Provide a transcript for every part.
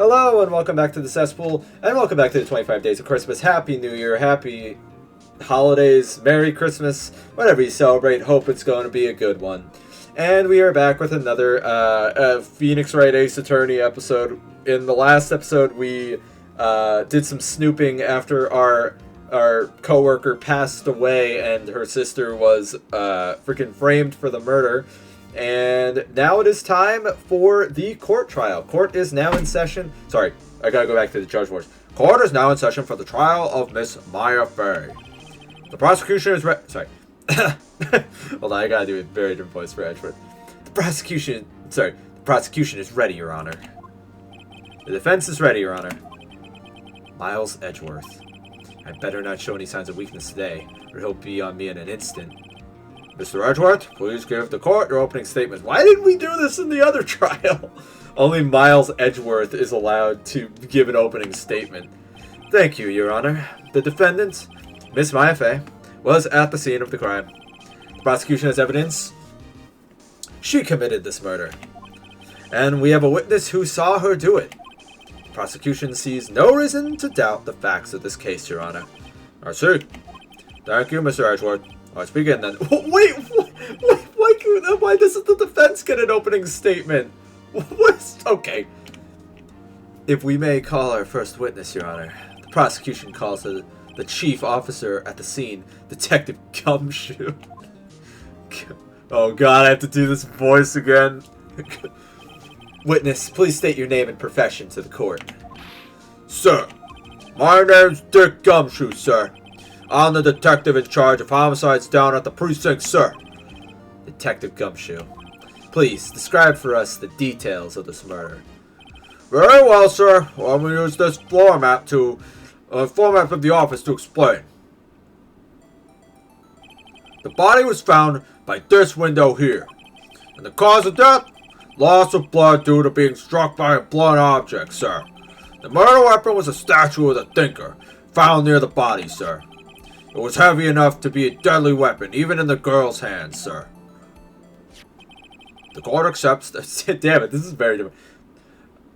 Hello and welcome back to the cesspool, and welcome back to the 25 Days of Christmas. Happy New Year, happy holidays, Merry Christmas, whatever you celebrate. Hope it's going to be a good one. And we are back with another Phoenix Wright Ace Attorney episode. In the last episode, we did some snooping after our co-worker passed away and her sister was freaking framed for the murder. And now it is time for the court trial. Court is now in session. Sorry, I gotta go back to the judge voice. Court is now in session for the trial of Miss Maya Fay. The prosecution is sorry. Hold on, I gotta do a very different voice for Edgeworth. The prosecution is ready, Your Honor. The defense is ready, Your Honor. Miles Edgeworth. I better not show any signs of weakness today, or he'll be on me in an instant. Mr. Edgeworth, please give the court your opening statement. Why didn't we do this in the other trial? Only Miles Edgeworth is allowed to give an opening statement. Thank you, Your Honor. The defendant, Miss Maya Fay, was at the scene of the crime. The prosecution has evidence she committed this murder. And we have a witness who saw her do it. The prosecution sees no reason to doubt the facts of this case, Your Honor. I see. Thank you, Mr. Edgeworth. Let's begin then. Wait, why doesn't the defense get an opening statement? Okay. If we may call our first witness, Your Honor. The prosecution calls the chief officer at the scene, Detective Gumshoe. Oh god, I have to do this voice again. Witness, please state your name and profession to the court. Sir, my name's Dick Gumshoe, sir. I'm the detective in charge of homicides down at the precinct, sir. Detective Gumshoe. Please, describe for us the details of this murder. Very well, sir. Well, I'm going to use this format from the office to explain. The body was found by this window here. And the cause of death? Loss of blood due to being struck by a blunt object, sir. The murder weapon was a statue of the thinker, found near the body, sir. It was heavy enough to be a deadly weapon, even in the girl's hands, sir. The court accepts... Damn it, this is very different.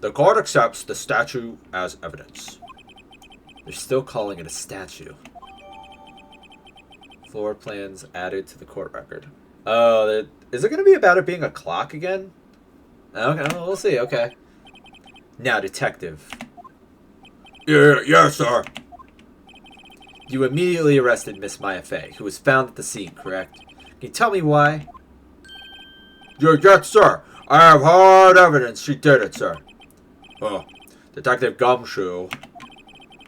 The court accepts the statue as evidence. They're still calling it a statue. Floor plans added to the court record. Oh, is it going to be about it being a clock again? Okay, well, we'll see, okay. Now, detective. Yes, sir. You immediately arrested Miss Maya Fay, who was found at the scene, correct? Can you tell me why? Yes, sir. I have hard evidence she did it, sir. Oh, Detective Gumshoe.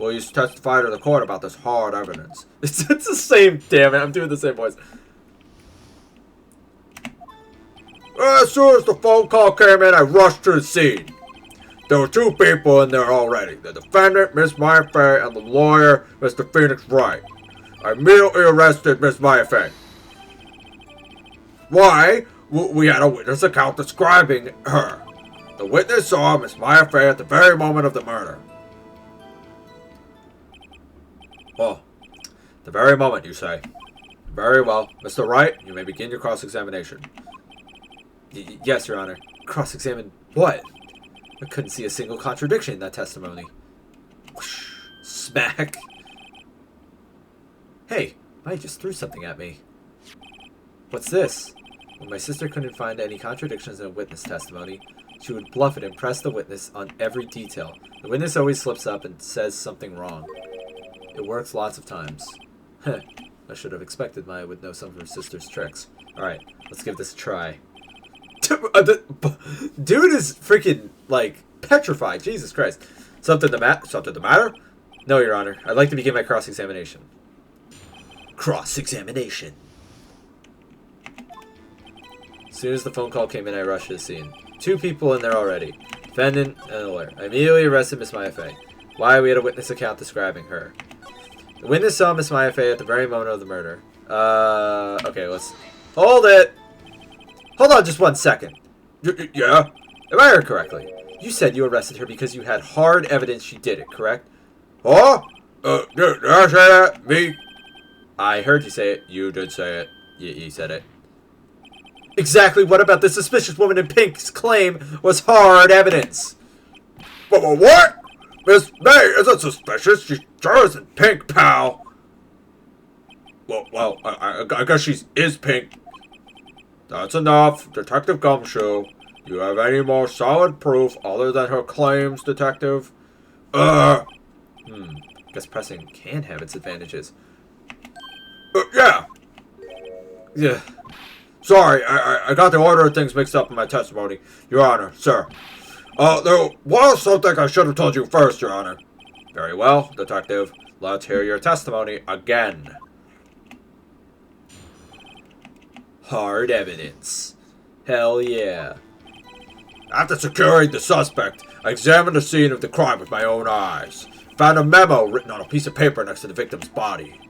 Will you testify to the court about this hard evidence? It's the same, damn it, I'm doing the same voice. As soon as the phone call came in, I rushed to the scene. There were two people in there already. The defendant, Miss Maya Fay, and the lawyer, Mr. Phoenix Wright. I immediately arrested Miss Maya Fay. Why? We had a witness account describing her. The witness saw Miss Maya Fay at the very moment of the murder. Oh, the very moment, you say. Very well. Mr. Wright, you may begin your cross-examination. Yes, Your Honor. Cross-examine what? I couldn't see a single contradiction in that testimony. Whoosh, smack. Hey, I just threw something at me. What's this? When my sister couldn't find any contradictions in a witness testimony, she would bluff it and press the witness on every detail. The witness always slips up and says something wrong. It works lots of times. Heh, I should have expected Maya would know some of her sister's tricks. Alright, let's give this a try. Dude is freaking, like, petrified. Jesus Christ. Something the matter? No, Your Honor. I'd like to begin my cross-examination. Cross-examination. As soon as the phone call came in, I rushed to the scene. Two people in there already. Defendant and a lawyer. I immediately arrested Miss Maya Fay. Why? We had a witness account describing her. The witness saw Miss Maya Fay at the very moment of the murder. Okay, let's... Hold it! Hold on just 1 second. Yeah? If I heard correctly, you said you arrested her because you had hard evidence she did it, correct? Oh? Did I say that? Me? I heard you say it. You did say it. You said it. Exactly what about the suspicious woman in pink's claim was hard evidence? What? Miss May isn't suspicious. She sure isn't pink, pal. Well, I guess she is pink. That's enough, Detective Gumshoe. Do you have any more solid proof other than her claims, Detective? Guess pressing can have its advantages. Yeah. Yeah. Sorry, I got the order of things mixed up in my testimony, Your Honor, sir. There was something I should have told you first, Your Honor. Very well, Detective. Let's hear your testimony again. Hard evidence. Hell yeah. After securing the suspect, I examined the scene of the crime with my own eyes. Found a memo written on a piece of paper next to the victim's body.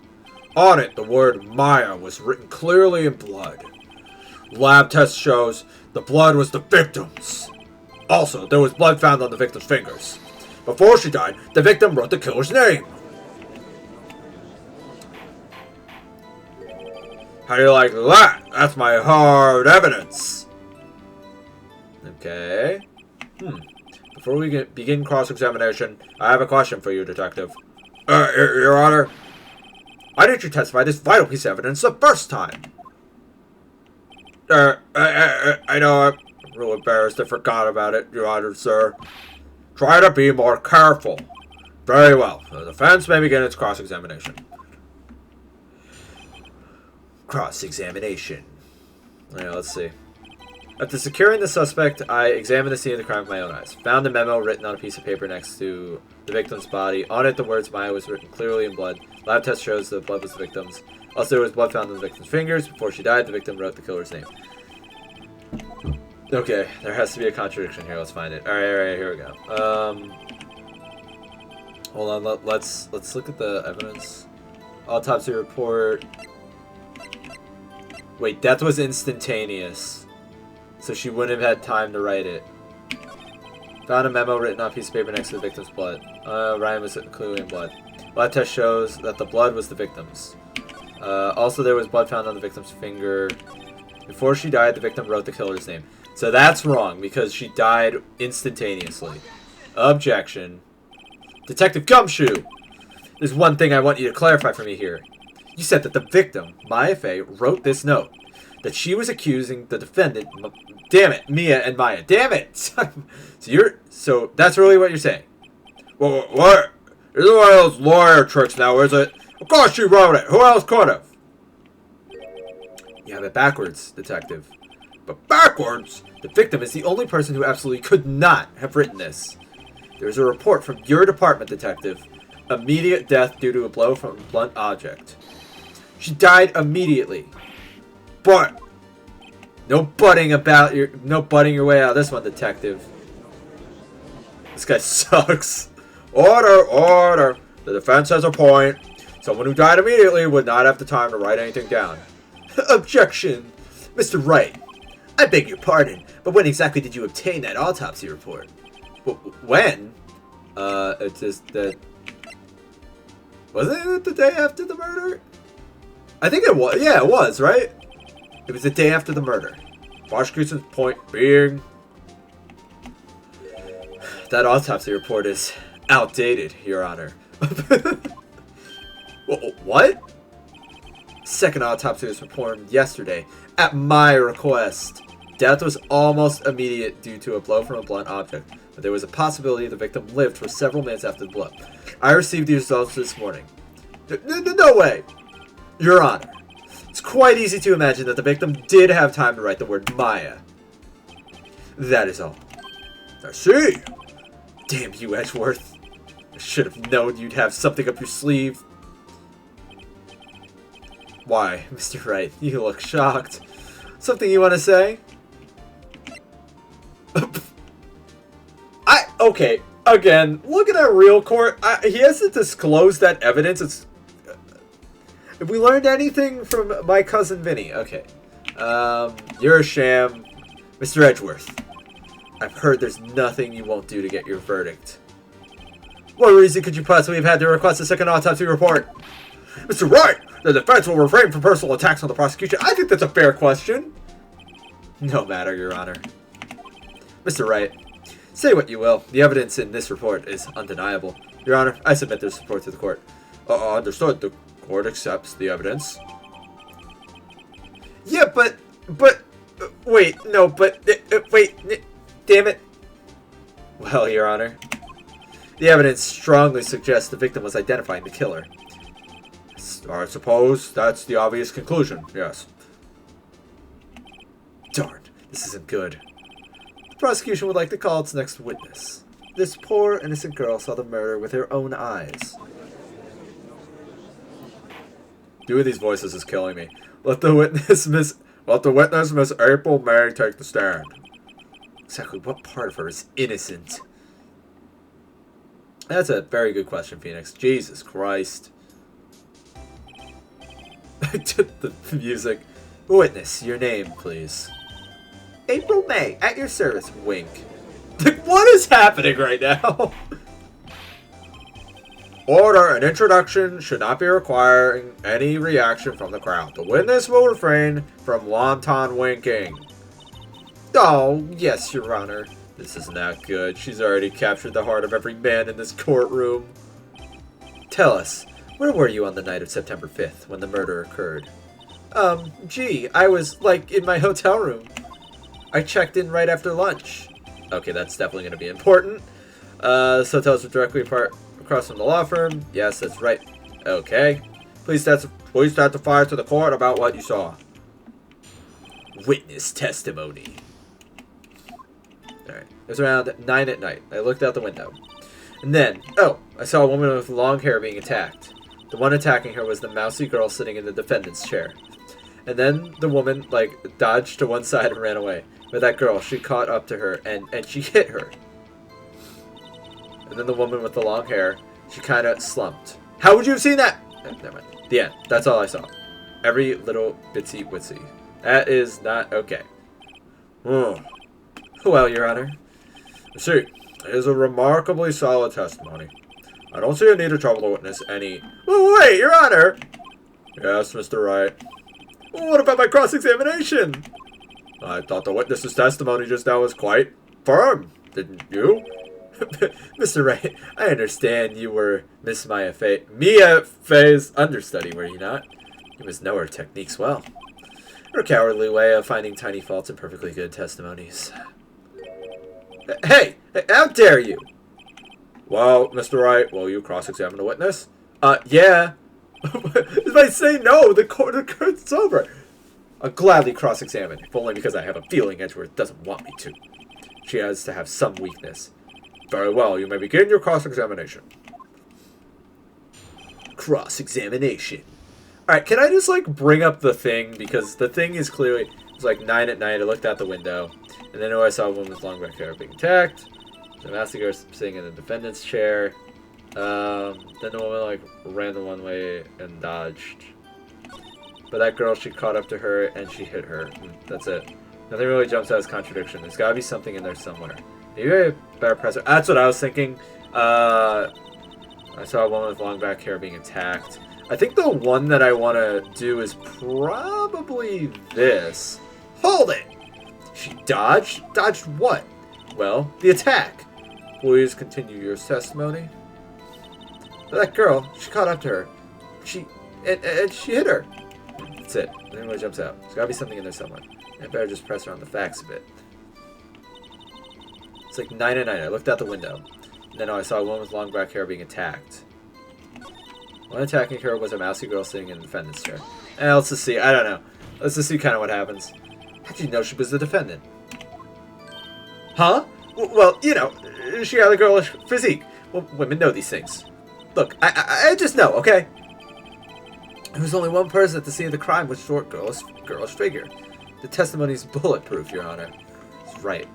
On it, the word Maya was written clearly in blood. Lab test shows the blood was the victim's. Also, there was blood found on the victim's fingers. Before she died, the victim wrote the killer's name. How do you like that? That's my hard evidence. Okay. Before we begin cross-examination, I have a question for you, Detective. Your Honor. Why didn't you testify this vital piece of evidence the first time? I know I'm real embarrassed. I forgot about it, Your Honor, sir. Try to be more careful. Very well. The defense may begin its cross-examination. Cross-examination. Alright, let's see. After securing the suspect, I examined the scene of the crime with my own eyes. Found a memo written on a piece of paper next to the victim's body. On it, the words Maya was written clearly in blood. Lab test shows the blood was the victim's. Also, there was blood found on the victim's fingers. Before she died, the victim wrote the killer's name. Okay, there has to be a contradiction here. Let's find it. Alright, here we go. Hold on, let's look at the evidence. Autopsy report. Wait, death was instantaneous. So she wouldn't have had time to write it. Found a memo written on a piece of paper next to the victim's blood. Ryan was clearly in blood. Blood test shows that the blood was the victim's. Also, there was blood found on the victim's finger. Before she died, the victim wrote the killer's name. So that's wrong, because she died instantaneously. Objection. Detective Gumshoe! There's one thing I want you to clarify for me here. You said that the victim, Maya Fey, wrote this note. That she was accusing the defendant... Damn it, Mia and Maya. Damn it! So that's really what you're saying? Well, what? Isn't one of those lawyer tricks now, is it? Of course she wrote it. Who else could have? You have it backwards, Detective. But backwards? The victim is the only person who absolutely could not have written this. There is a report from your department, Detective. Immediate death due to a blow from a blunt object. She died immediately. But no butting your way out of this one, Detective. This guy sucks. Order. The defense has a point. Someone who died immediately would not have the time to write anything down. Objection. Mr. Wright, I beg your pardon, but when exactly did you obtain that autopsy report? When? It's just that... Wasn't it the day after the murder? I think it was. Yeah, it was, right? It was the day after the murder. Prosecution's point being... That autopsy report is outdated, Your Honor. What? Second autopsy was performed yesterday, at my request. Death was almost immediate due to a blow from a blunt object, but there was a possibility the victim lived for several minutes after the blow. I received the results this morning. No way! Your Honor, it's quite easy to imagine that the victim did have time to write the word Maya. That is all. I see. Damn you, Edgeworth. I should have known you'd have something up your sleeve. Why, Mr. Wright, you look shocked. Something you want to say? Okay, again, look at that real court. He hasn't disclosed that evidence. It's... If we learned anything from my cousin Vinny, okay. You're a sham. Mr. Edgeworth, I've heard there's nothing you won't do to get your verdict. What reason could you possibly have had to request a second autopsy report? Mr. Wright, the defense will refrain from personal attacks on the prosecution. I think that's a fair question. No matter, Your Honor. Mr. Wright, Say what you will, the evidence in this report is undeniable. Your Honor, I submit this report to the court. Understood. The court accepts the evidence. Yeah, wait, no, wait, damn it. Well, Your Honor, the evidence strongly suggests the victim was identifying the killer. I suppose that's the obvious conclusion, yes. Darn, this isn't good. The prosecution would like to call its next witness. This poor, innocent girl saw the murder with her own eyes. Doing these voices is killing me. Let the witness, Miss April May, take the stand. Exactly what part of her is innocent? That's a very good question, Phoenix. Jesus Christ. The music. Witness, your name, please. April May, at your service. Wink. What is happening right now? Order and introduction should not be requiring any reaction from the crowd. The witness will refrain from wanton winking. Oh, yes, Your Honor. This is not good. She's already captured the heart of every man in this courtroom. Tell us, where were you on the night of September 5th when the murder occurred? Gee, I was, in my hotel room. I checked in right after lunch. Okay, that's definitely going to be important. This hotel's directly across from the law firm. Yes, that's right. Okay. Please testify to the court about what you saw. Witness testimony. Alright. It was around 9 at night. I looked out the window. And then, I saw a woman with long hair being attacked. The one attacking her was the mousy girl sitting in the defendant's chair. And then the woman, dodged to one side and ran away. But that girl, she caught up to her and she hit her. And then the woman with the long hair, she kind of slumped. How would you have seen that? Never mind. The end. That's all I saw. Every little bitsy witsy. That is not okay. Well, Your Honor. You see, it is a remarkably solid testimony. I don't see a need to trouble the witness any... Wait, Your Honor! Yes, Mr. Wright. What about my cross-examination? I thought the witness's testimony just now was quite firm, didn't you? Mr. Wright, I understand you were Miss Mia Fey's understudy, were you not? You must know her techniques well. Her cowardly way of finding tiny faults in perfectly good testimonies. Hey! How dare you! Well, Mr. Wright, will you cross-examine the witness? Yeah. If I say no, the court's over. I'll gladly cross-examine, if only because I have a feeling Edgeworth doesn't want me to. She has to have some weakness. Very well, you may begin your cross-examination. Cross-examination. Alright, can I just, bring up the thing? Because the thing is clearly... It was 9 at night, I looked out the window, and then I saw a woman with long black hair being attacked. The massacre sitting in the defendant's chair. Then the woman, ran the one way and dodged. But that girl, she caught up to her, and she hit her. That's it. Nothing really jumps out as contradiction. There's gotta be something in there somewhere. Maybe I better press it. That's what I was thinking. I saw a woman with long back hair being attacked. I think the one that I want to do is probably this. Hold it! She dodged? Dodged what? Well, the attack. Please continue your testimony. But that girl, she caught up to her. She hit her. That's it. Then it jumps out. There's gotta be something in there somewhere. I better just press around the facts a bit. It's 9 at night. I looked out the window. And then I saw a woman with long black hair being attacked. One attacking her was a mousy girl sitting in the defendant's chair. Let's just see. I don't know. Let's just see kind of what happens. How'd you know she was the defendant? Huh? Well, she had a girlish physique. Well, women know these things. Look, I just know, okay? There was only one person at the scene of the crime with short, girlish figure. The testimony's bulletproof, Your Honor. That's right.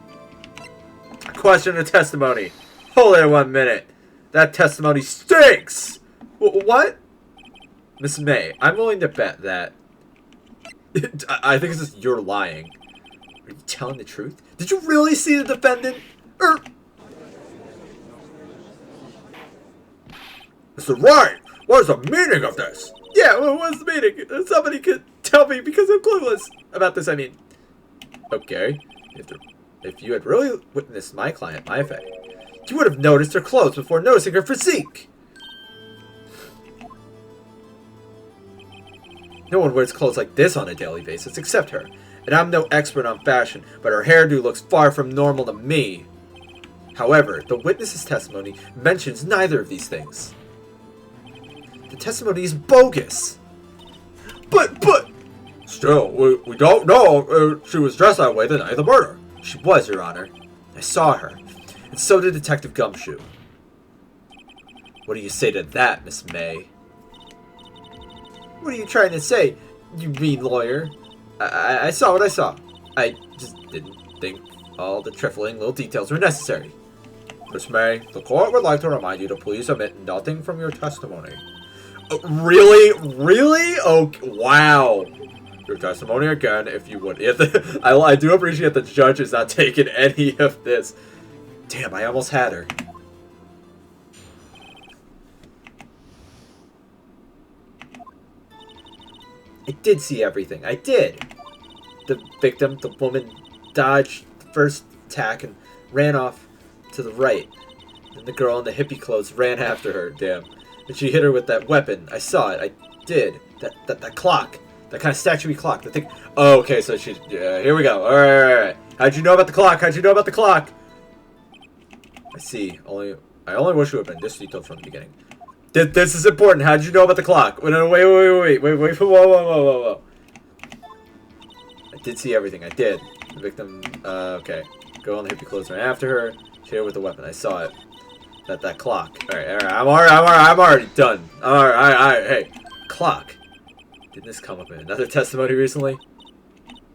I question the testimony. Hold it 1 minute. That testimony stinks! What? Miss May, I'm willing to bet that... I think it's just you're lying. Are you telling the truth? Did you really see the defendant? Mr. Wright, what is the meaning of this? Yeah, what's the meaning? Somebody could tell me because I'm clueless about this, I mean. Okay. You have to if you had really witnessed my client, my effect, you would have noticed her clothes before noticing her physique. No one wears clothes like this on a daily basis except her. And I'm no expert on fashion, but her hairdo looks far from normal to me. However, the witness's testimony mentions neither of these things. The testimony is bogus. But... Still, we don't know if she was dressed that way the night of the murder. She was, Your Honor. I saw her. And so did Detective Gumshoe. What do you say to that, Miss May? What are you trying to say, you mean lawyer? I saw what I saw. I just didn't think all the trifling little details were necessary. Miss May, the court would like to remind you to please omit nothing from your testimony. Really? Really? Oh, wow. Your testimony again, if you would. I do appreciate the judge is not taking any of this. Damn, I almost had her. I did see everything. I did. The victim, the woman, dodged the first attack and ran off to the right. And the girl in the hippie clothes ran after her. Damn. And she hit her with that weapon. I saw it. I did. That clock. That kind of statuey clock. The thing. Oh, okay, so she... here we go. Alright. How'd you know about the clock? How'd you know about the clock? I see. I only wish it would have been this detailed from the beginning. This is important. How did you know about the clock? Wait, whoa. I did see everything. I did. The victim, okay. Girl in the hippie clothes ran after her. She hit her with the weapon. I saw it. That clock. Alright. I'm already done. Alright. Hey. Clock. Didn't this come up in another testimony recently?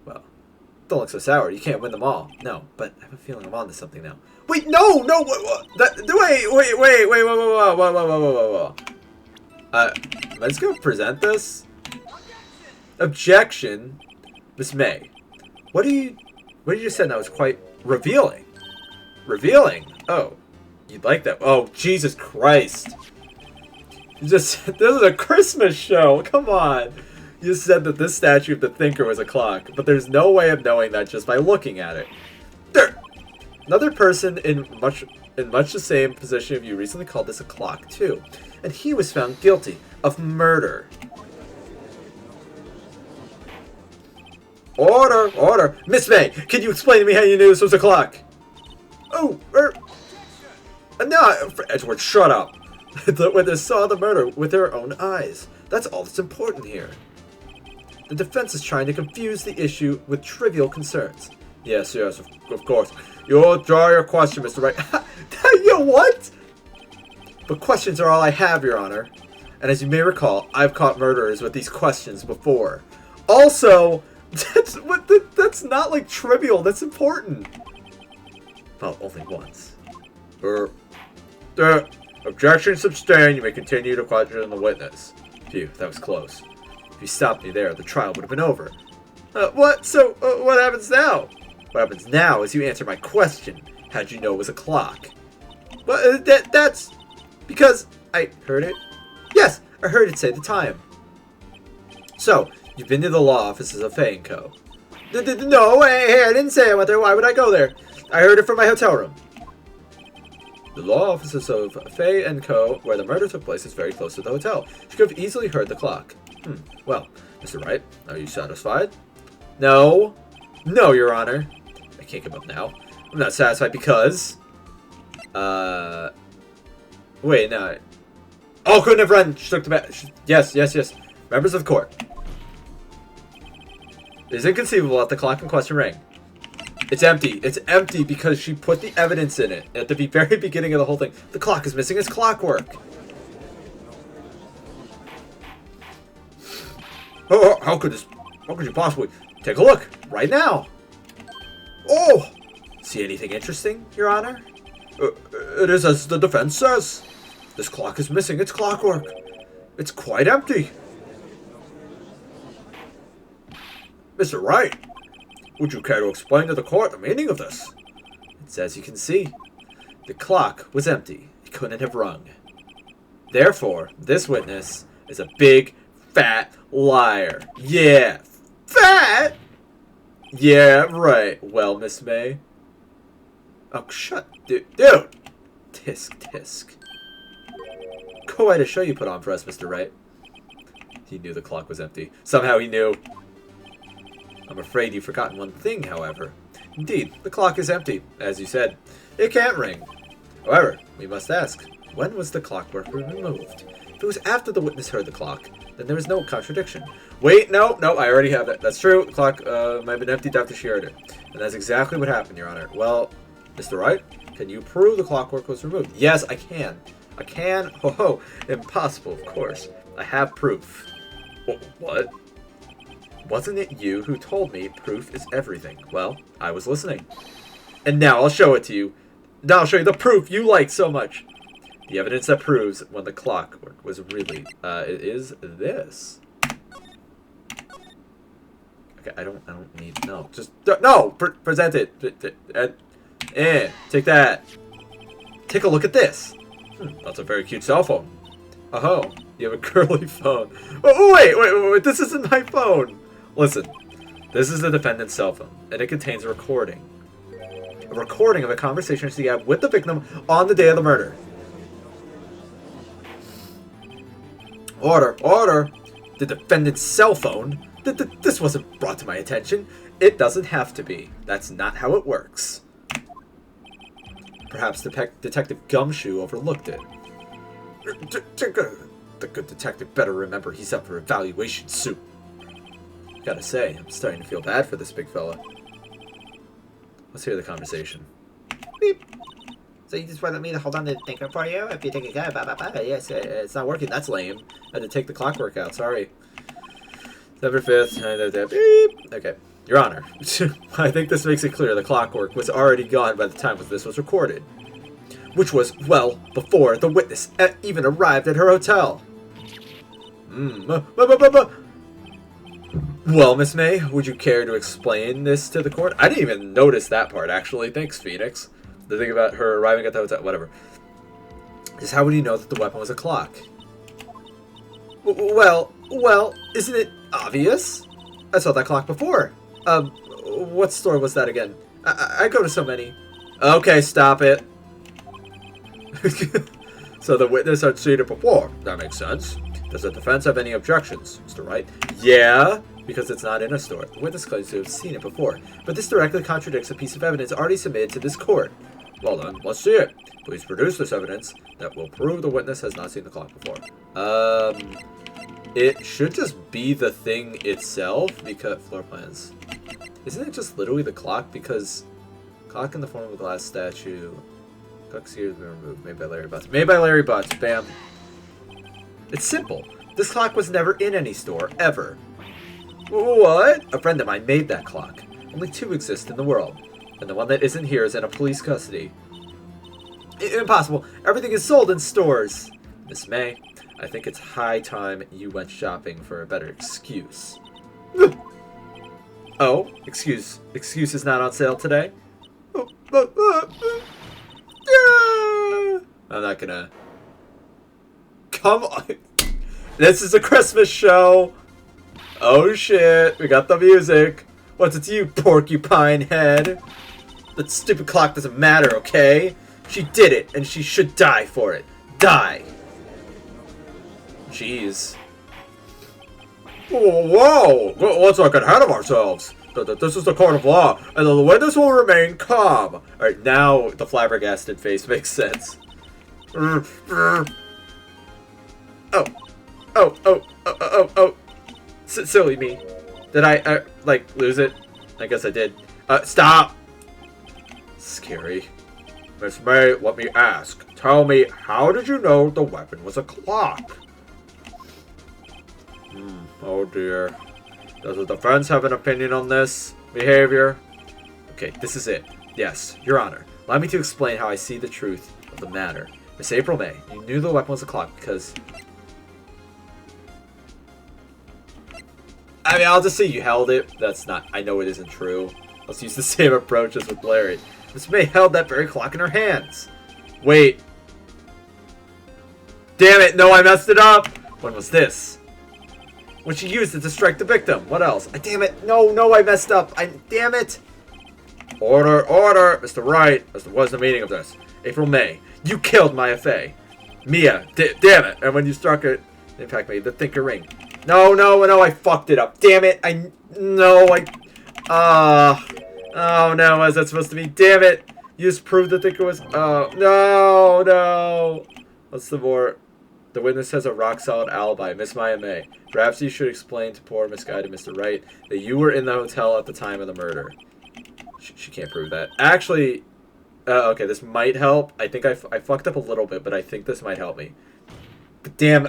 Well, don't look so sour. You can't win them all. No, but I have a feeling I'm on to something now. Wait, no, what? Whoa. Let's go present this. Objection, Miss May. What you just said now was quite revealing. Revealing? Oh, you'd like that? Oh, Jesus Christ! This is a Christmas show. Come on. You said that this statue of the Thinker was a clock, but there's no way of knowing that just by looking at it. Another person in much the same position of you recently called this a clock too, and he was found guilty of murder. Order! Miss May, can you explain to me how you knew this was a clock? Oh, no, Edward, shut up. The witness saw the murder with her own eyes. That's all that's important here. The defense is trying to confuse the issue with trivial concerns. Yes, of course. You'll draw your question, Mr. Wright. You what? But questions are all I have, Your Honor. And as you may recall, I've caught murderers with these questions before. Also, that's not like trivial. That's important. Well, only once. Objection sustained. You may continue to question the witness. Phew, that was close. If you stopped me there, the trial would have been over. What? So, what happens now? What happens now is you answer my question. How'd you know it was a clock? Well, that's because I heard it. Yes, I heard it say the time. So, you've been to the law offices of Fay & Co. No, hey, I didn't say I went there. Why would I go there? I heard it from my hotel room. The law offices of Fay & Co., where the murder took place, is very close to the hotel. She could have easily heard the clock. Well, Mr. Wright, are you satisfied? No, Your Honor. I can't give up now. I'm not satisfied because... Wait, no. Oh, couldn't have run! She took the back. Yes. Members of the court. It is inconceivable that the clock in question rang. It's empty. It's empty because she put the evidence in it at the very beginning of the whole thing. The clock is missing its clockwork. Oh, how could you possibly? Take a look right now. Oh! See anything interesting, Your Honor? It is as the defense says. This clock is missing its clockwork. It's quite empty. Mr. Wright, would you care to explain to the court the meaning of this? It's as you can see. The clock was empty. It couldn't have rung. Therefore, this witness is a big, fat liar. Yeah, fat? Yeah, right. Well, Miss May, Oh, shut, dude. Tisk, tisk. Go away to show you put on for us, Mr. Wright. He knew the clock was empty. Somehow he knew. I'm afraid you've forgotten one thing, however. Indeed, the clock is empty, as you said. It can't ring. However, we must ask, when was the clockwork removed? If it was after the witness heard the clock, then there is no contradiction. Wait, no, I already have that. That's true. The clock might have been emptied after she heard it. And that's exactly what happened, Your Honor. Well, Mr. Wright, can you prove the clockwork was removed? Yes, I can. I can? Oh, impossible, of course. I have proof. What? Wasn't it you who told me proof is everything? Well, I was listening. And now I'll show it to you. Now I'll show you the proof you like so much. The evidence that proves when the clockwork was really, it is this. Okay, I don't need, no, just, no, present it. Take that. Take a look at this. That's a very cute cell phone. Oh, you have a curly phone. Oh, wait, this isn't my phone. Listen, this is the defendant's cell phone, and it contains a recording. A recording of a conversation she had with the victim on the day of the murder. Order! The defendant's cell phone? This wasn't brought to my attention. It doesn't have to be. That's not how it works. Perhaps Detective Gumshoe overlooked it. The good detective better remember he's up for evaluation soon. Gotta say, I'm starting to feel bad for this big fella. Let's hear the conversation. Beep. So you just wanted me to hold on to the thinker for you? If you think it yes, it's not working. That's lame. I had to take the clockwork out, sorry. December 5th. Beep. Okay. Your Honor, I think this makes it clear the clockwork was already gone by the time this was recorded. Which was, well, before the witness even arrived at her hotel. Well, Miss May, would you care to explain this to the court? I didn't even notice that part, actually. Thanks, Phoenix. The thing about her arriving at the hotel, whatever. Just how would you know that the weapon was a clock? Well, isn't it obvious? I saw that clock before. What store was that again? I go to so many. Okay, stop it. So the witness had seen it before. That makes sense. Does the defense have any objections, Mr. Wright? Yeah, because it's not in a store. The witness claims to have seen it before, but this directly contradicts a piece of evidence already submitted to this court. Well then, let's see it. Please produce this evidence that will prove the witness has not seen the clock before. It should just be the thing itself, because floor plans. Isn't it just literally the clock? Because clock in the form of a glass statue. Clock's ears have been removed. Made by Larry Butts. Made by Larry Butts. Bam. It's simple. This clock was never in any store, ever. What? A friend of mine made that clock. Only 2 exist in the world. And the one that isn't here is in a police custody. Impossible. Everything is sold in stores. Miss May, I think it's high time you went shopping for a better excuse. Oh, excuse is not on sale today? I'm not gonna... Come on! This is a Christmas show! Oh shit, we got the music. What's it to you, porcupine head? That stupid clock doesn't matter, okay? She did it, and she should die for it. Die! Jeez. Whoa! Let's not get ahead of ourselves. This is the court of law, and the witness will remain calm. Alright, now the flabbergasted face makes sense. Oh. Silly me. Did I, like, lose it? I guess I did. Stop! Scary. Miss May, let me ask. Tell me, how did you know the weapon was a clock? Oh dear. Does the defense have an opinion on this behavior? Okay, this is it. Yes, Your Honor. Allow me to explain how I see the truth of the matter. Miss April May, you knew the weapon was a clock because... I mean, I'll just say you held it. That's not... I know it isn't true. Let's use the same approach as with Larry. Miss May held that very clock in her hands. Wait. Damn it, no, I messed it up! When was this? When she used it to strike the victim. What else? Damn it, no, I messed up. Damn it! Order, order! Mr. Wright, what's the meaning of this? April May, you killed Maya Fey. Mia, damn it. And when you struck it, in fact, made the thinker ring. No, I fucked it up. Damn it. Oh no, what is that supposed to be? Damn it. You just proved the thinker was, oh, no. What's the more? The witness has a rock-solid alibi, Miss Maya May. Perhaps you should explain to poor misguided Mr. Wright that you were in the hotel at the time of the murder. She can't prove that. Actually, okay, this might help. I think I fucked up a little bit, but I think this might help me. But damn,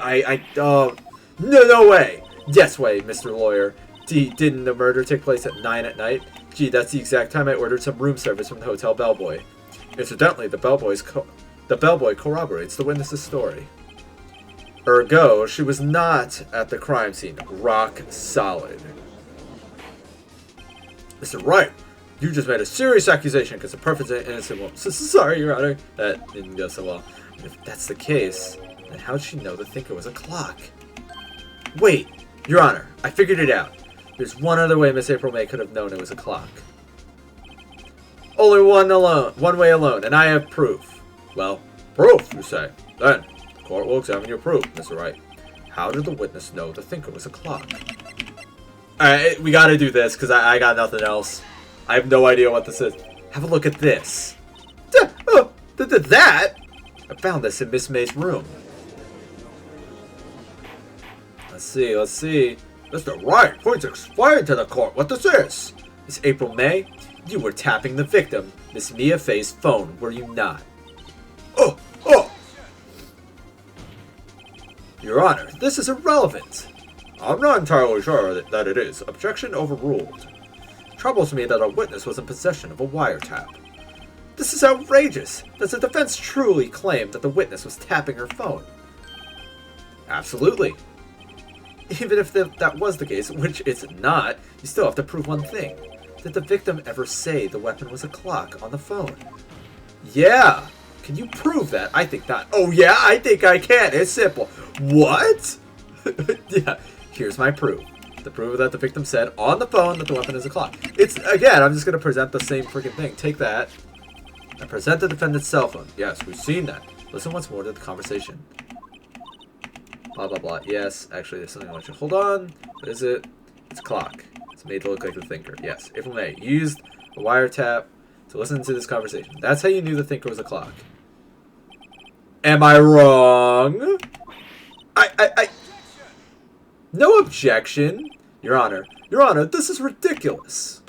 oh, no way. Yes way, Mr. Lawyer. Didn't the murder take place at 9 at night? Gee, that's the exact time I ordered some room service from the hotel bellboy. Incidentally, the bellboy corroborates the witness's story. Ergo, she was not at the crime scene. Rock solid. Mr. Wright, you just made a serious accusation against a perfectly innocent woman. Sorry, Your Honor. That didn't go so well. If that's the case, then how'd she know the thinker was a clock? Wait, Your Honor, I figured it out. There's one other way Miss April May could have known it was a clock. Only one way alone, and I have proof. Well, proof, you say? Then, the court will examine your proof, Mr. Wright. How did the witness know the thinker was a clock? Alright, we gotta do this, because I got nothing else. I have no idea what this is. Have a look at this. That? I found this in Miss May's room. Let's see. Mr. Wright, please explain to the court what this is. Miss April May, you were tapping the victim, Miss Mia Fey's phone, were you not? Oh! Your Honor, this is irrelevant. I'm not entirely sure that it is. Objection overruled. It troubles me that a witness was in possession of a wiretap. This is outrageous. Does the defense truly claim that the witness was tapping her phone? Absolutely. Even if that was the case, which it's not, you still have to prove one thing. Did the victim ever say the weapon was a clock on the phone? Yeah! Can you prove that? I think not. Oh yeah, I think I can. It's simple. What? Yeah, here's my proof. The proof that the victim said on the phone that the weapon is a clock. It's, again, I'm just going to present the same freaking thing. Take that. And present the defendant's cell phone. Yes, we've seen that. Listen once more to the conversation. Blah, blah, blah. Yes, actually, there's something I want you to hold on. What is it? It's a clock. It's made to look like the thinker. Yes, April May used a wiretap to listen to this conversation. That's how you knew the thinker was a clock. Am I wrong? No objection. Your Honor, this is ridiculous.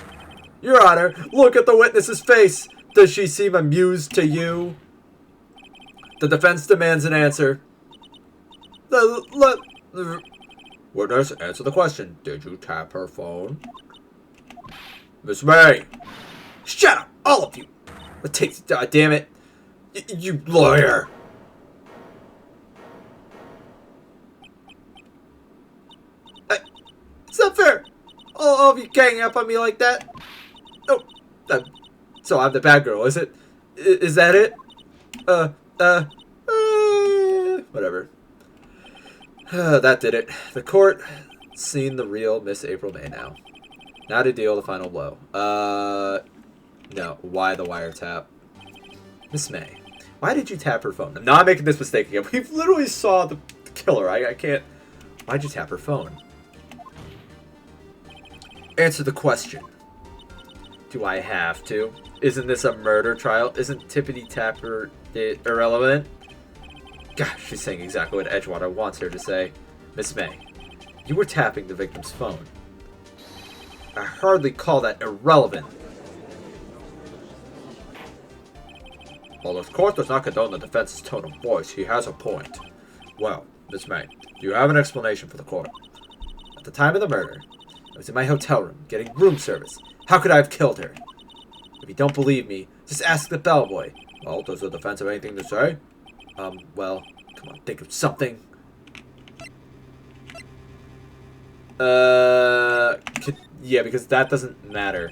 Your Honor, look at the witness's face. Does she seem amused to you? The defense demands an answer. Witness, answer the question. Did you tap her phone? Miss May! Shut up, all of you! Damn it. You lawyer! It's not fair! All of you ganging up on me like that? Oh, so I'm the bad girl, is it? Is that it? Whatever. That did it. The court seen the real Miss April May now. Now to deal the final blow. No. Why the wiretap? Miss May, why did you tap her phone? I'm not making this mistake again. We literally saw the killer. I can't. Why'd you tap her phone? Answer the question. Do I have to? Isn't this a murder trial? Isn't Tippity Tapper irrelevant? Gosh, she's saying exactly what Edgewater wants her to say. Miss May, you were tapping the victim's phone. I hardly call that irrelevant. While the court does not condone the defense's tone of voice, he has a point. Well, Miss May, do you have an explanation for the court? At the time of the murder, I was in my hotel room, getting room service. How could I have killed her? If you don't believe me, just ask the bellboy. Well, does the defense have anything to say? Well, come on, think of something. Yeah, because that doesn't matter.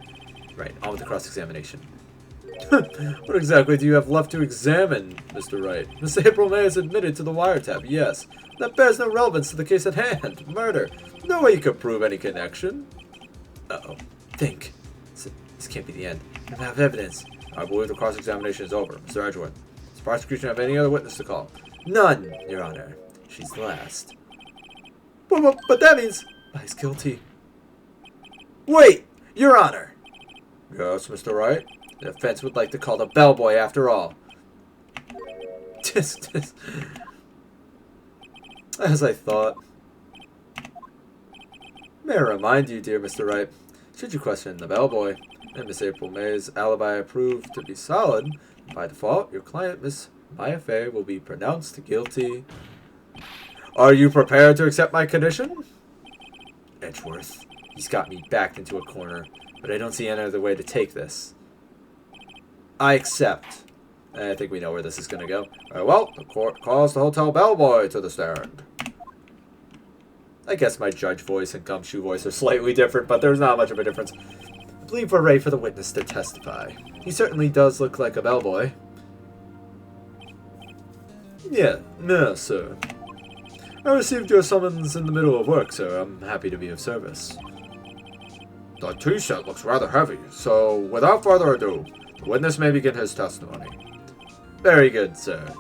Right, on with the cross-examination. What exactly do you have left to examine, Mr. Wright? Miss April May has admitted to the wiretap, yes. That bears no relevance to the case at hand. Murder. No way you could prove any connection. Uh-oh. Think. This can't be the end. You have evidence. I believe the cross-examination is over. Mr. Edgeworth, does the prosecution have any other witness to call? None, Your Honor. She's the last. But that means he's guilty. Wait, Your Honor. Yes, Mr. Wright? The defense would like to call the bellboy after all. As I thought. May I remind you, dear Mr. Wright, should you question the bellboy, and Miss April May's alibi proved to be solid, by default, your client, Miss Maya Fey, will be pronounced guilty. Are you prepared to accept my condition? Edgeworth, he's got me backed into a corner, but I don't see any other way to take this. I accept. I think we know where this is going to go. Very well, the court calls the hotel bellboy to the stand. I guess my judge voice and gumshoe voice are slightly different, but there's not much of a difference. I believe we're ready for the witness to testify. He certainly does look like a bellboy. Yeah, no, sir. I received your summons in the middle of work, sir. I'm happy to be of service. The tea set looks rather heavy, so without further ado, the witness may begin his testimony. Very good, sir.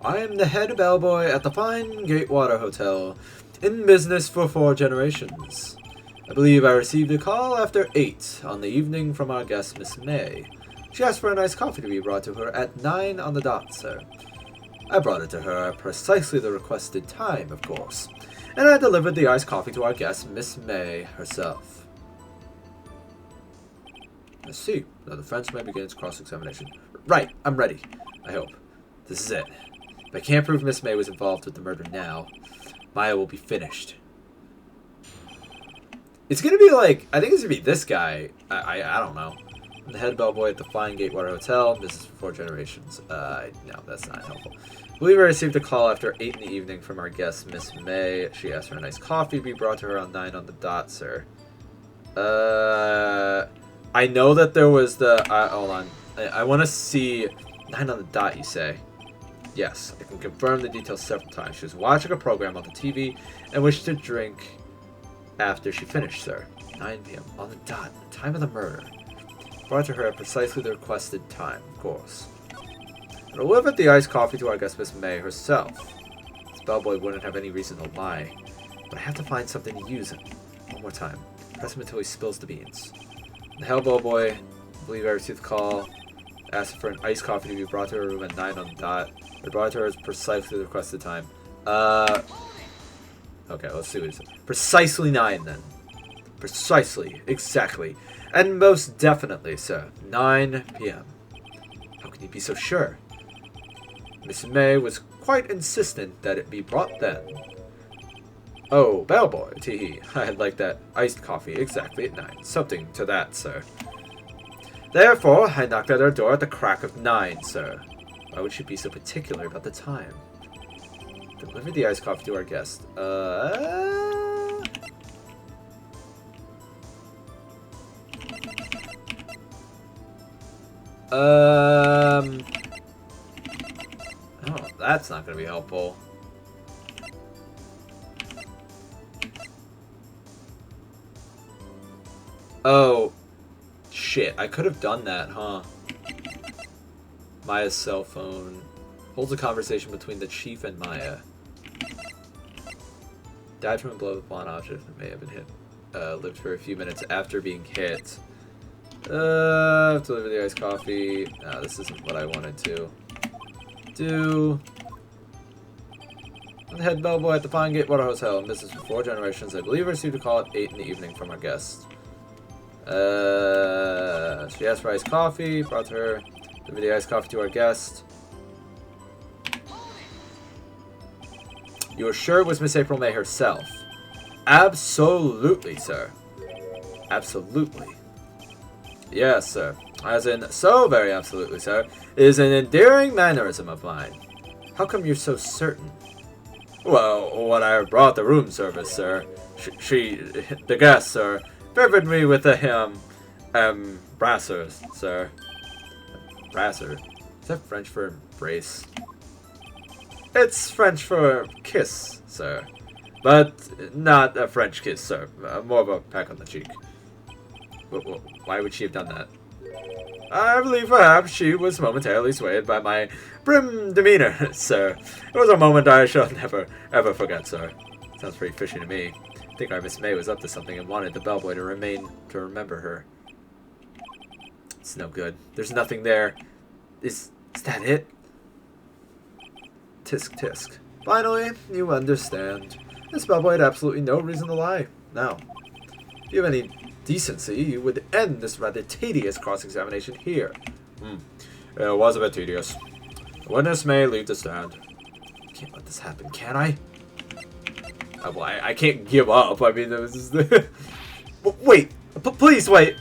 I am the head bellboy at the fine Gatewater Hotel, in business for 4 generations. I believe I received a call after 8 on the evening from our guest, Miss May. She asked for a nice coffee to be brought to her at 9 on the dot, sir. I brought it to her at precisely the requested time, of course, and I delivered the iced coffee to our guest, Miss May herself. I see. The defense may begin its cross-examination. Right, I'm ready. I hope. This is it. If I can't prove Miss May was involved with the murder now, Maya will be finished. It's gonna be like, I think it's gonna be this guy. I don't know. I'm the head bellboy at the fine Gatewater Hotel. This is for 4 generations. No, that's not helpful. I believe I received a call after 8 in the evening from our guest, Miss May. She asked for a nice coffee to be brought to her on 9 on the dot, sir. I know that there was the, hold on. I want to see, 9 on the dot, you say? Yes, I can confirm the details several times. She was watching a program on the TV and wished to drink after she finished, sir. 9 p.m. on the dot, the time of the murder. Brought to her at precisely the requested time, of course. I delivered the iced coffee to our guest, Miss May herself. This bellboy wouldn't have any reason to lie, but I have to find something to use him. One more time. Press him until he spills the beans. The hell bellboy, I believe I received the call, asked for an iced coffee to be brought to her room at 9 on the dot. I brought to her at precisely the requested time. Okay, let's see what it says. Precisely 9, then. Precisely. Exactly. And most definitely, sir. 9 p.m. How can you be so sure? Miss May was quite insistent that it be brought then. Oh, bellboy, tee-hee. I'd like that iced coffee exactly at 9. Something to that, sir. Therefore, I knocked at her door at the crack of 9, sir. Why would she be so particular about the time? Delivered the iced coffee to our guest. Oh, that's not gonna be helpful. Oh, shit. I could have done that, huh? Maya's cell phone holds a conversation between the chief and Maya. Died from a blow with a blunt object that may have been hit. Lived for a few minutes after being hit. Deliver the iced coffee. No, this isn't what I wanted to do. I'm the head bellboy at the Fine Gatewater Hotel in business for 4 generations. I believe I received a call at 8 in the evening from our guest. She asked for iced coffee, brought to her. Delivered the iced coffee to our guest. You are sure it was Miss April May herself? Absolutely, sir. Absolutely. Yes, sir. As in, so very absolutely, sir. It is an endearing mannerism of mine. How come you're so certain? Well, when I brought the room service, sir, the guest, sir, favored me with the, brassers, sir. Brasser? Is that French for embrace? It's French for kiss, sir. But not a French kiss, sir. More of a peck on the cheek. Why would she have done that? I believe perhaps she was momentarily swayed by my prim demeanor, sir. It was a moment I shall never, ever forget, sir. Sounds pretty fishy to me. I think our Miss May was up to something and wanted the bellboy to remember her. It's no good. There's nothing there. Is that it? Tisk tisk. Finally, you understand. This bellboy had absolutely no reason to lie. Now, if you have any decency, you would end this rather tedious cross-examination here. It was a bit tedious. The witness may leave the stand. Can't let this happen, can I? Well, I can't give up. I mean, this is the... Wait! Please, wait!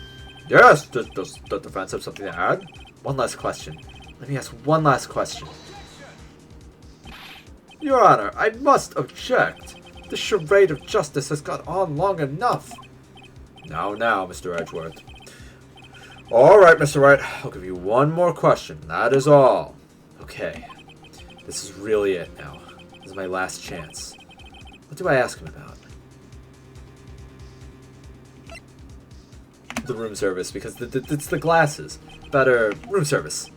Yes, does the defense have something to add? One last question. Let me ask one last question. Your Honor, I must object. This charade of justice has gone on long enough. Now, Mr. Edgeworth. All right, Mr. Wright. I'll give you one more question. That is all. Okay. This is really it now. This is my last chance. What do I ask him about? The room service, because it's the glasses. Better room service.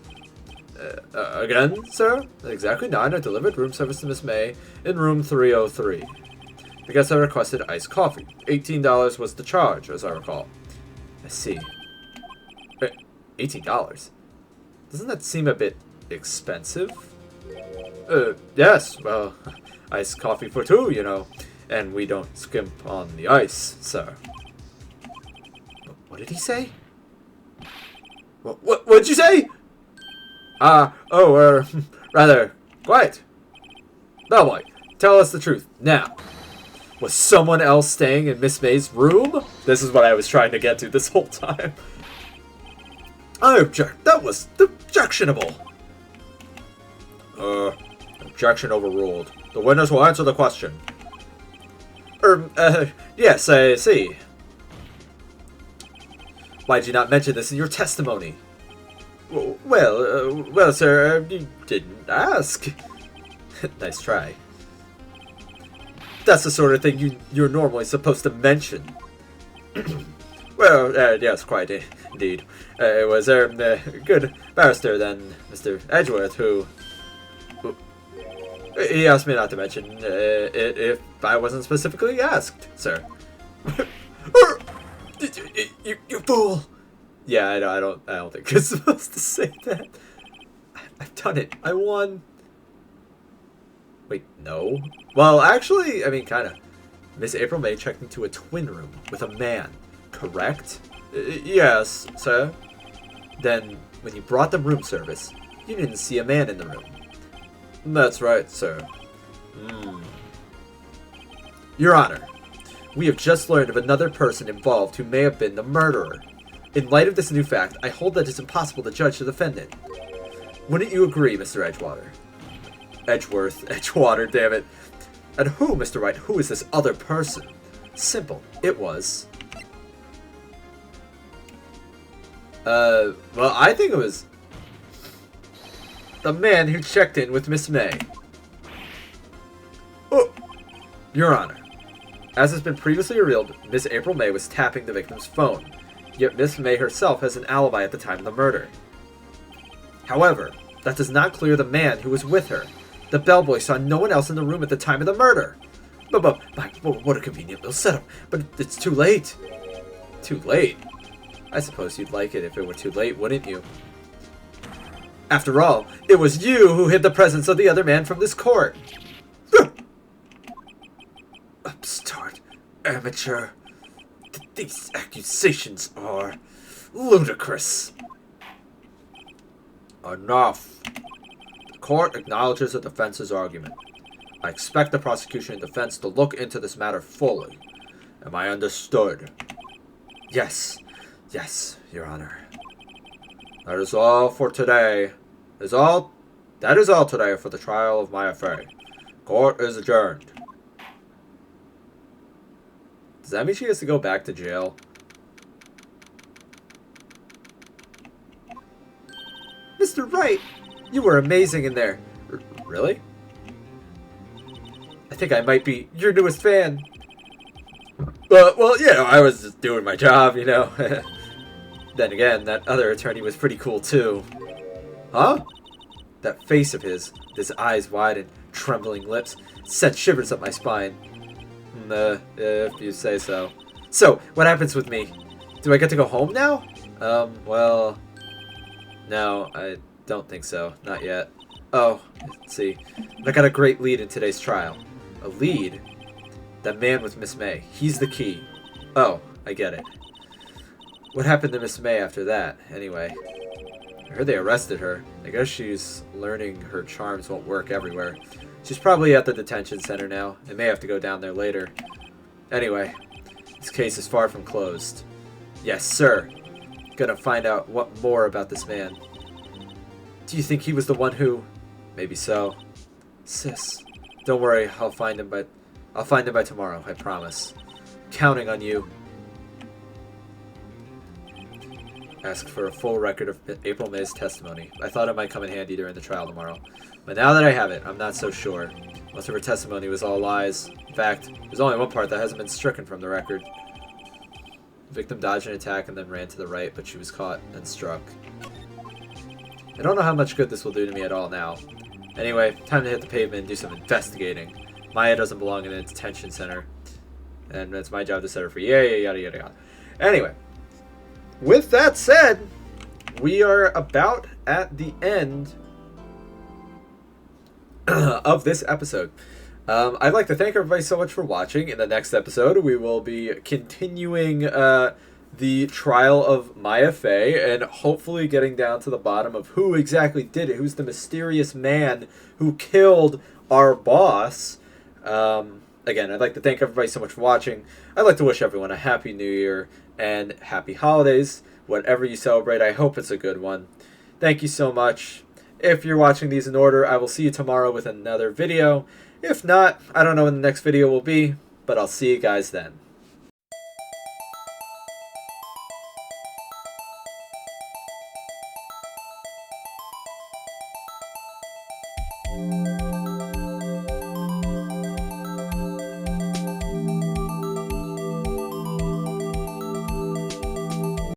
Again, sir? At exactly 9, I delivered room service to Miss May in room 303. I guess I requested iced coffee. $18 was the charge, as I recall. I see. $18? Doesn't that seem a bit expensive? Yes, well, iced coffee for 2, you know. And we don't skimp on the ice, sir. What did he say? What'd you say? Rather, quiet. Bellboy, tell us the truth, now. Was someone else staying in Miss May's room? This is what I was trying to get to this whole time. I object. That was objectionable. Objection overruled. The witness will answer the question. Yes, I see. Why did you not mention this in your testimony? Well, sir, you didn't ask. Nice try. That's the sort of thing you're normally supposed to mention. Well, yes, quite indeed. It was a good barrister then, Mr. Edgeworth, who he asked me not to mention it if I wasn't specifically asked, sir. You fool! Yeah, I don't think you're supposed to say that. I've done it. I won. Wait, no. Well, actually, I mean, kind of. Miss April May checked into a twin room with a man, correct? Yes, sir. Then, when you brought them room service, you didn't see a man in the room. That's right, sir. Your Honor, we have just learned of another person involved who may have been the murderer. In light of this new fact, I hold that it's impossible to judge the defendant. Wouldn't you agree, Mr. Edgewater? Edgewater, damn it. And who, Mr. Wright, who is this other person? Simple. It was... well, I think it was... the man who checked in with Miss May. Oh! Your Honor, as has been previously revealed, Miss April May was tapping the victim's phone. Yet Miss May herself has an alibi at the time of the murder. However, that does not clear the man who was with her. The bellboy saw no one else in the room at the time of the murder. But what a convenient little setup. But it's too late. Too late? I suppose you'd like it if it were too late, wouldn't you? After all, it was you who hid the presence of the other man from this court. Upstart. Amateur. These accusations are ludicrous. Enough. The court acknowledges the defense's argument. I expect the prosecution and defense to look into this matter fully. Am I understood? Yes. Yes, Your Honor. That is all for today. That is all today for the trial of my affair. Court is adjourned. Does that mean she has to go back to jail? Mr. Wright, you were amazing in there. Really? I think I might be your newest fan. Well, I was just doing my job, Then again, that other attorney was pretty cool, too. Huh? That face of his, with his eyes wide and trembling lips, sent shivers up my spine. If you say so. So, what happens with me? Do I get to go home now? Well... No, I don't think so. Not yet. Oh, let's see. I got a great lead in today's trial. A lead? That man with Miss May. He's the key. Oh, I get it. What happened to Miss May after that, anyway? I heard they arrested her. I guess she's learning her charms won't work everywhere. She's probably at the detention center now. I may have to go down there later. Anyway, this case is far from closed. Yes, sir. Gonna find out what more about this man. Do you think he was the one who... Maybe so. Sis, don't worry. I'll find him by tomorrow, I promise. Counting on you. Ask for a full record of April May's testimony. I thought it might come in handy during the trial tomorrow. But now that I have it, I'm not so sure. Most of her testimony was all lies. In fact, there's only one part that hasn't been stricken from the record. The victim dodged an attack and then ran to the right, but she was caught and struck. I don't know how much good this will do to me at all now. Anyway, time to hit the pavement and do some investigating. Maya doesn't belong in a detention center. And it's my job to set her free. Yada, yada, yada. Anyway. With that said, we are about at the end of this episode. I'd like to thank everybody so much for watching. In the next episode, we will be continuing the trial of Maya Fey and hopefully getting down to the bottom of who exactly did it. Who's the mysterious man who killed our boss. Again, I'd like to thank everybody so much for watching. I'd like to wish everyone a Happy New Year and Happy Holidays. Whatever you celebrate, I hope it's a good one. Thank you so much. If you're watching these in order, I will see you tomorrow with another video. If not, I don't know when the next video will be, but I'll see you guys then.